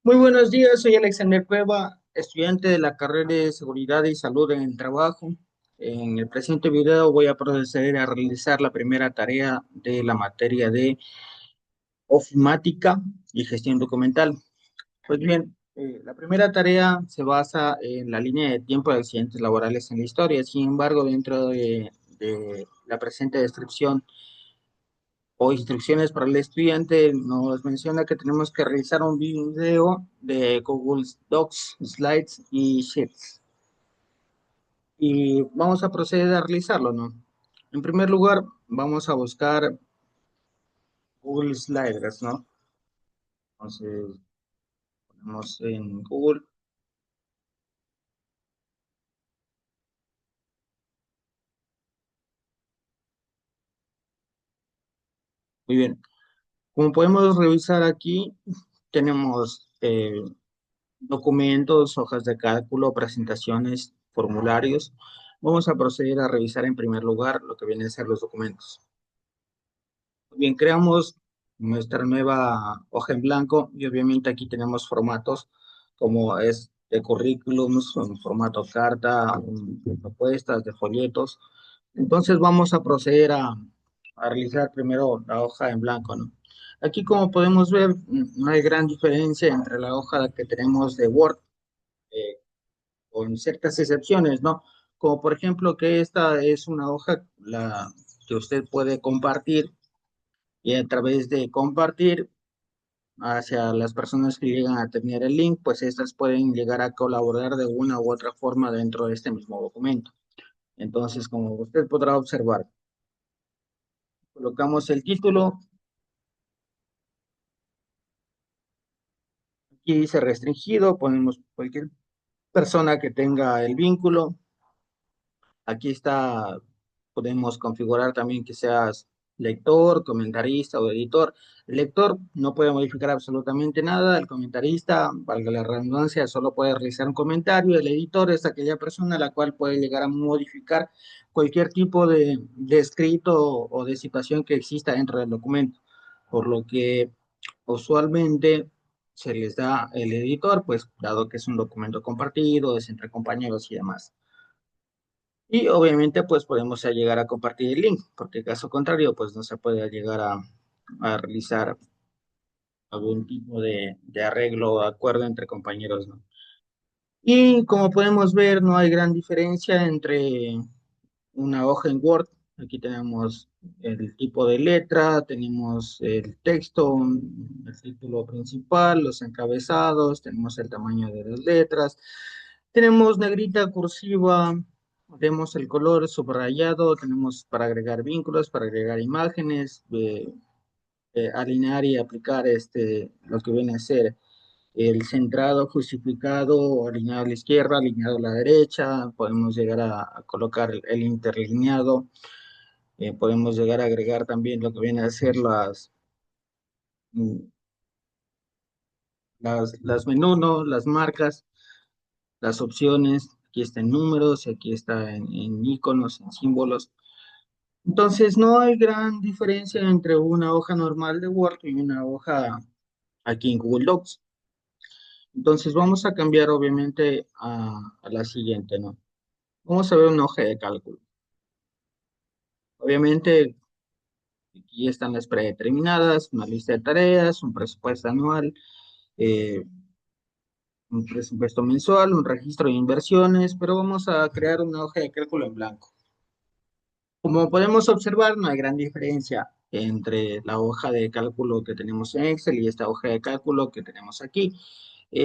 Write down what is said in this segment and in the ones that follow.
Muy buenos días, soy Alexander Cueva, estudiante de la carrera de Seguridad y Salud en el Trabajo. En el presente video voy a proceder a realizar la primera tarea de la materia de ofimática y gestión documental. Pues bien, la primera tarea se basa en la línea de tiempo de accidentes laborales en la historia. Sin embargo, dentro de la presente descripción o instrucciones para el estudiante, nos menciona que tenemos que realizar un video de Google Docs, Slides y Sheets. Y vamos a proceder a realizarlo, ¿no? En primer lugar, vamos a buscar Google Slides, ¿no? Entonces, ponemos en Google. Muy bien. Como podemos revisar aquí, tenemos documentos, hojas de cálculo, presentaciones, formularios. Vamos a proceder a revisar en primer lugar lo que vienen a ser los documentos. Bien, creamos nuestra nueva hoja en blanco y obviamente aquí tenemos formatos como es de currículums, un formato carta, de propuestas, de folletos. Entonces vamos a proceder a realizar primero la hoja en blanco, ¿no? Aquí como podemos ver, no hay gran diferencia entre la hoja que tenemos de Word, eh, con ciertas excepciones, ¿no? Como por ejemplo que esta es una hoja que usted puede compartir y a través de compartir hacia las personas que llegan a tener el link, pues estas pueden llegar a colaborar de una u otra forma dentro de este mismo documento. Entonces, como usted podrá observar, colocamos el título, aquí dice restringido, ponemos cualquier persona que tenga el vínculo. Aquí está, podemos configurar también que seas lector, comentarista o editor. El lector no puede modificar absolutamente nada. El comentarista, valga la redundancia, solo puede realizar un comentario. El editor es aquella persona a la cual puede llegar a modificar cualquier tipo de escrito o de situación que exista dentro del documento. Por lo que usualmente se les da el editor, pues dado que es un documento compartido, es entre compañeros y demás. Y obviamente pues podemos llegar a compartir el link, porque caso contrario pues no se puede llegar a realizar algún tipo de arreglo o acuerdo entre compañeros, ¿no? Y como podemos ver, no hay gran diferencia entre una hoja en Word. Aquí tenemos el tipo de letra, tenemos el texto, el título principal, los encabezados, tenemos el tamaño de las letras, tenemos negrita, cursiva, tenemos el color subrayado, tenemos para agregar vínculos, para agregar imágenes, alinear y aplicar lo que viene a ser el centrado, justificado, alineado a la izquierda, alineado a la derecha, podemos llegar a colocar el interlineado, podemos llegar a agregar también lo que viene a ser mm, las menú, ¿no? Las marcas, las opciones, aquí está en números, aquí está en iconos, en símbolos. Entonces no hay gran diferencia entre una hoja normal de Word y una hoja aquí en Google Docs. Entonces vamos a cambiar obviamente a la siguiente, ¿no? Vamos a ver una hoja de cálculo. Obviamente, aquí están las predeterminadas, una lista de tareas, un presupuesto anual, eh, un presupuesto mensual, un registro de inversiones, pero vamos a crear una hoja de cálculo en blanco. Como podemos observar, no hay gran diferencia entre la hoja de cálculo que tenemos en Excel y esta hoja de cálculo que tenemos aquí.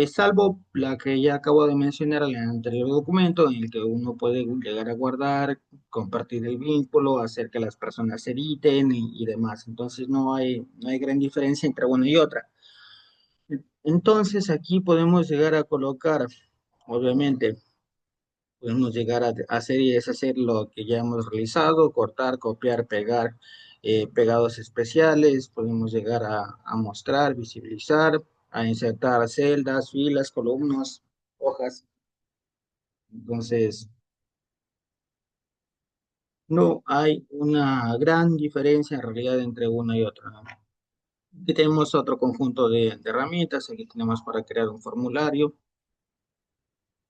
Salvo la que ya acabo de mencionar en el anterior documento, en el que uno puede llegar a guardar, compartir el vínculo, hacer que las personas se editen y demás. Entonces no hay gran diferencia entre una y otra. Entonces aquí podemos llegar a colocar, obviamente, podemos llegar a hacer y deshacer lo que ya hemos realizado, cortar, copiar, pegar, pegados especiales, podemos llegar a mostrar, visibilizar, a insertar celdas, filas, columnas, hojas. Entonces, no hay una gran diferencia en realidad entre una y otra, ¿no? Aquí tenemos otro conjunto de herramientas, aquí tenemos para crear un formulario.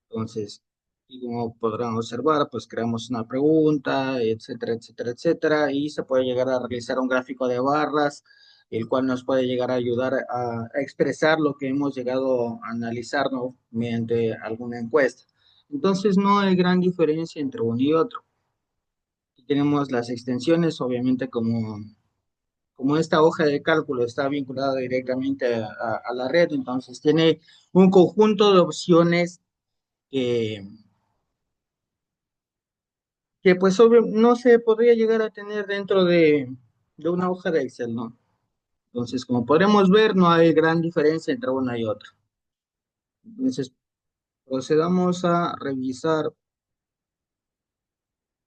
Entonces, y como podrán observar, pues creamos una pregunta, etcétera, etcétera, etcétera, y se puede llegar a realizar un gráfico de barras, el cual nos puede llegar a ayudar a expresar lo que hemos llegado a analizar, ¿no? Mediante alguna encuesta. Entonces, no hay gran diferencia entre uno y otro. Aquí tenemos las extensiones, obviamente, como esta hoja de cálculo está vinculada directamente a la red, entonces tiene un conjunto de opciones que pues obvio no se podría llegar a tener dentro de una hoja de Excel, ¿no? Entonces, como podremos ver, no hay gran diferencia entre una y otra. Entonces, procedamos a revisar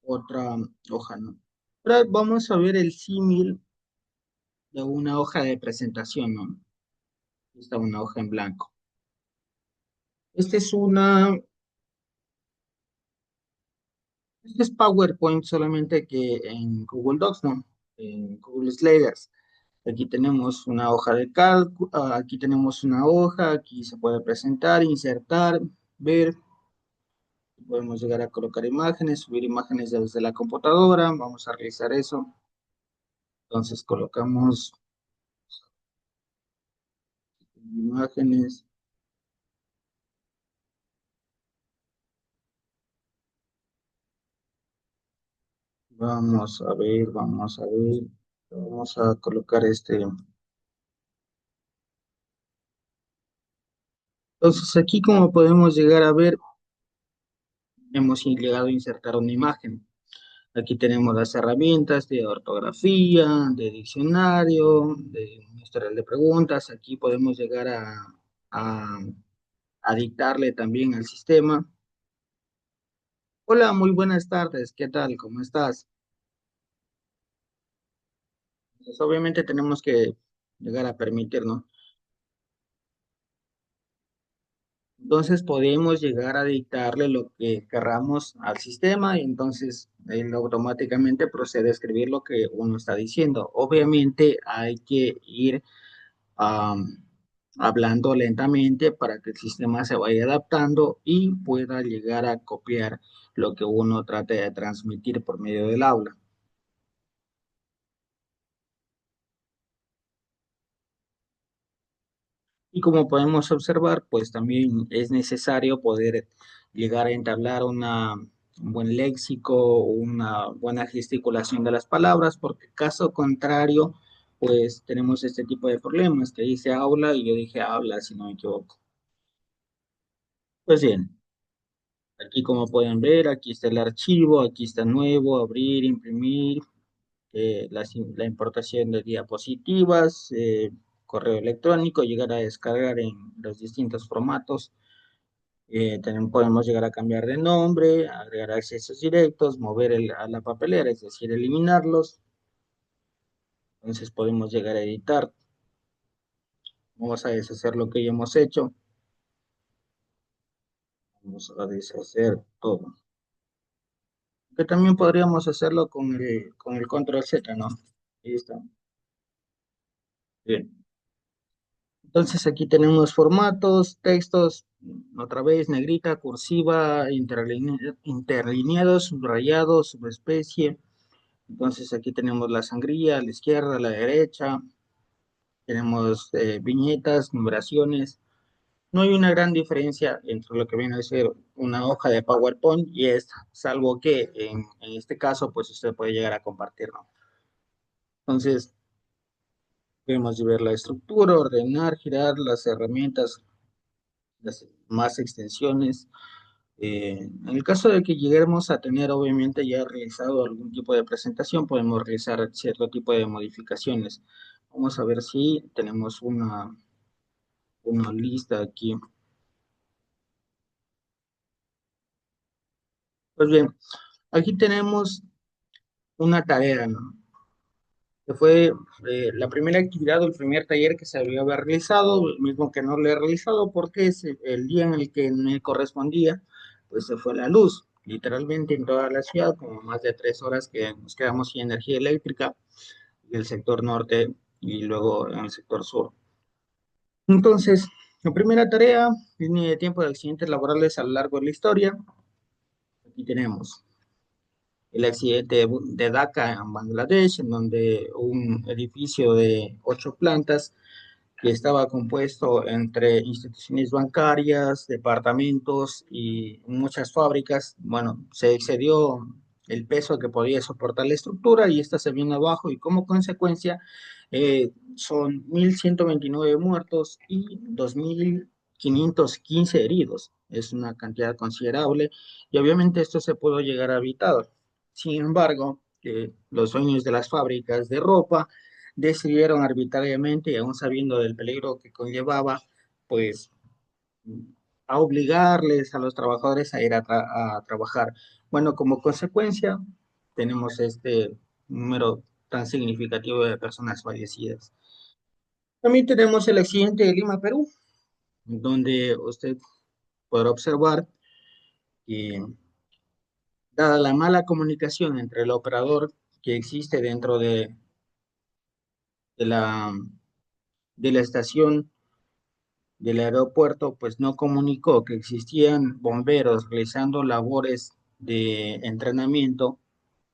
otra hoja, ¿no? Ahora vamos a ver el símil de una hoja de presentación, ¿no? Esta es una hoja en blanco. Esta es este es PowerPoint solamente que en Google Docs, ¿no? En Google Slides. Aquí tenemos una hoja de cálculo, aquí tenemos una hoja, aquí se puede presentar, insertar, ver, podemos llegar a colocar imágenes, subir imágenes desde la computadora, vamos a realizar eso. Entonces colocamos imágenes, vamos a colocar este. Entonces aquí como podemos llegar a ver, hemos llegado a insertar una imagen. Aquí tenemos las herramientas de ortografía, de diccionario, de historial de preguntas. Aquí podemos llegar a, a dictarle también al sistema. Hola, muy buenas tardes. ¿Qué tal? ¿Cómo estás? Pues obviamente tenemos que llegar a permitirnos. Entonces podemos llegar a dictarle lo que querramos al sistema y entonces él automáticamente procede a escribir lo que uno está diciendo. Obviamente hay que ir am, hablando lentamente para que el sistema se vaya adaptando y pueda llegar a copiar lo que uno trate de transmitir por medio del aula. Y como podemos observar, pues también es necesario poder llegar a entablar un buen léxico, una buena gesticulación de las palabras, porque caso contrario, pues tenemos este tipo de problemas, que dice aula y yo dije habla, si no me equivoco. Pues bien. Aquí como pueden ver, aquí está el archivo, aquí está nuevo, abrir, imprimir, la importación de diapositivas, correo electrónico, llegar a descargar en los distintos formatos. También podemos llegar a cambiar de nombre, agregar accesos directos, mover a la papelera, es decir, eliminarlos. Entonces podemos llegar a editar. Vamos a deshacer lo que ya hemos hecho. Vamos a deshacer todo. Que también podríamos hacerlo con el control Z, ¿no? Ahí está. Bien. Entonces aquí tenemos formatos, textos, otra vez negrita, cursiva, interlineados, subrayados, subespecie. Entonces aquí tenemos la sangría a la izquierda, a la derecha. Tenemos viñetas, numeraciones. No hay una gran diferencia entre lo que viene a ser una hoja de PowerPoint y esta, salvo que en este caso, pues usted puede llegar a compartirlo. Entonces, podemos ver la estructura, ordenar, girar las herramientas, las más extensiones. En el caso de que lleguemos a tener, obviamente, ya realizado algún tipo de presentación, podemos realizar cierto tipo de modificaciones. Vamos a ver si tenemos una lista aquí. Pues bien, aquí tenemos una tarea, ¿no? Que fue la primera actividad o el primer taller que se había realizado, el mismo que no lo he realizado porque es el día en el que me correspondía, pues se fue la luz, literalmente en toda la ciudad, como más de 3 horas que nos quedamos sin energía eléctrica y el sector norte. y luego en el sector sur. Entonces, la primera tarea, línea de tiempo de accidentes laborales a lo largo de la historia. Aquí tenemos el accidente de Dhaka en Bangladesh, en donde un edificio de 8 plantas que estaba compuesto entre instituciones bancarias, departamentos y muchas fábricas. Bueno, se excedió el peso que podía soportar la estructura y esta se vino abajo y como consecuencia son 1.129 muertos y 2.515 heridos. Es una cantidad considerable y obviamente esto se pudo llegar a evitar. Sin embargo, los dueños de las fábricas de ropa decidieron arbitrariamente, y aún sabiendo del peligro que conllevaba, pues a obligarles a los trabajadores a ir a trabajar. Bueno, como consecuencia, tenemos este número tan significativo de personas fallecidas. También tenemos el accidente de Lima, Perú, donde usted podrá observar que, dada la mala comunicación entre el operador que existe dentro de la, de la estación del aeropuerto, pues no comunicó que existían bomberos realizando labores de entrenamiento.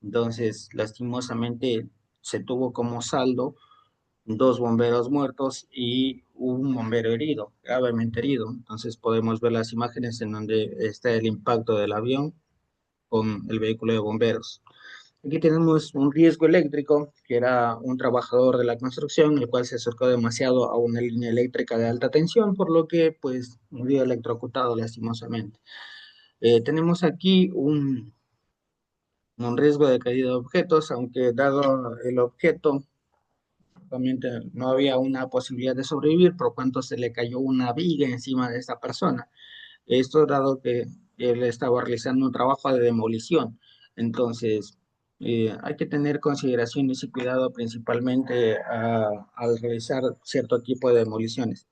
Entonces, lastimosamente, se tuvo como saldo 2 bomberos muertos y un bombero herido, gravemente herido. Entonces, podemos ver las imágenes en donde está el impacto del avión con el vehículo de bomberos. Aquí tenemos un riesgo eléctrico, que era un trabajador de la construcción, el cual se acercó demasiado a una línea eléctrica de alta tensión, por lo que pues murió electrocutado lastimosamente. Tenemos aquí un riesgo de caída de objetos, aunque dado el objeto, realmente no había una posibilidad de sobrevivir, por cuanto se le cayó una viga encima de esta persona. Esto dado que él estaba realizando un trabajo de demolición. Entonces, hay que tener consideraciones y cuidado principalmente al realizar cierto tipo de demoliciones.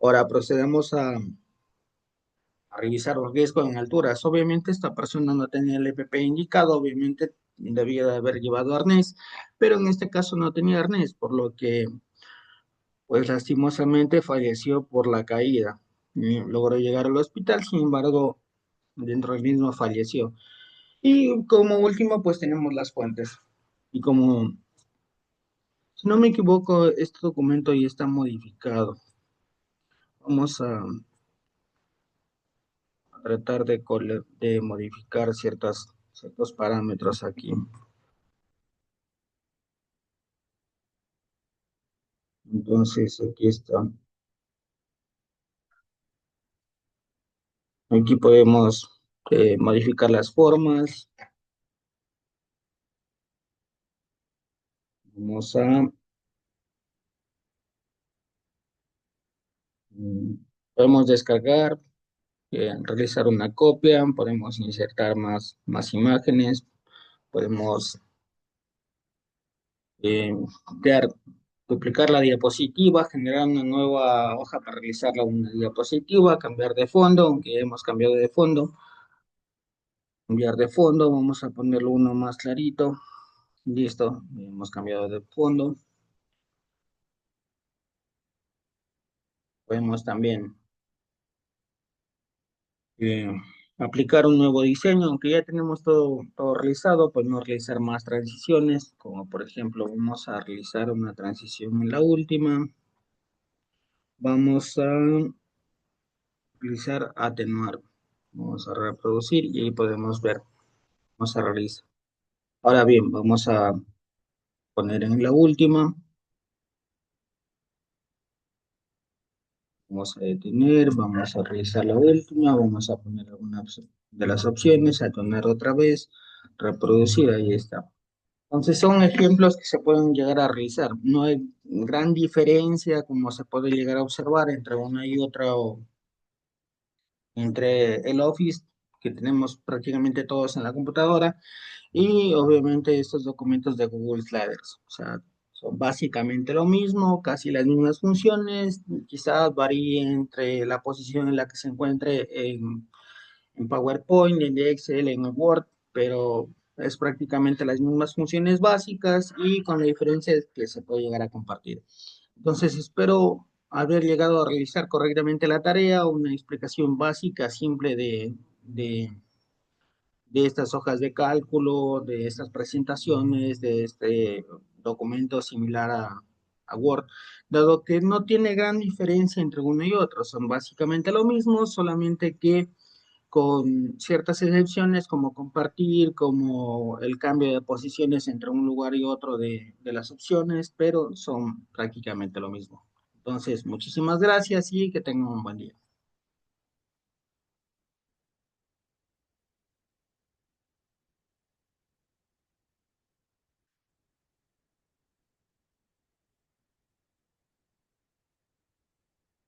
Ahora procedemos a revisar los riesgos en alturas. Obviamente esta persona no tenía el EPP indicado, obviamente debía de haber llevado arnés, pero en este caso no tenía arnés, por lo que pues lastimosamente falleció por la caída. Logró llegar al hospital, sin embargo, dentro del mismo falleció. Y como último, pues tenemos las fuentes. Y como, si no me equivoco, este documento ya está modificado. Vamos a tratar de modificar ciertos parámetros aquí. Entonces, aquí está. Aquí podemos modificar las formas. Vamos mm, podemos descargar, realizar una copia, podemos insertar más imágenes, podemos eh, crear, duplicar la diapositiva, generar una nueva hoja para realizar una diapositiva, cambiar de fondo, aunque ya hemos cambiado de fondo, cambiar de fondo, vamos a ponerlo uno más clarito, listo, hemos cambiado de fondo, podemos también eh, aplicar un nuevo diseño, aunque ya tenemos todo realizado, podemos realizar más transiciones, como por ejemplo vamos a realizar una transición en la última, vamos a utilizar atenuar, vamos a reproducir y ahí podemos ver, vamos a realizar. Ahora bien, vamos a poner en la última, vamos a detener, vamos a realizar la última, vamos a poner alguna de las opciones, atenuar otra vez, reproducir, ahí está. Entonces son ejemplos que se pueden llegar a realizar. No hay gran diferencia como se puede llegar a observar entre una y otra, o entre el Office que tenemos prácticamente todos en la computadora y obviamente estos documentos de Google Sliders. O sea, son básicamente lo mismo, casi las mismas funciones, quizás varíe entre la posición en la que se encuentre en PowerPoint, en Excel, en Word, pero es prácticamente las mismas funciones básicas y con la diferencia de que se puede llegar a compartir. Entonces, espero haber llegado a realizar correctamente la tarea, una explicación básica, simple de estas hojas de cálculo, de estas presentaciones, de este documento similar a Word, dado que no tiene gran diferencia entre uno y otro, son básicamente lo mismo, solamente que con ciertas excepciones como compartir, como el cambio de posiciones entre un lugar y otro de las opciones, pero son prácticamente lo mismo. Entonces, muchísimas gracias y que tengan un buen día.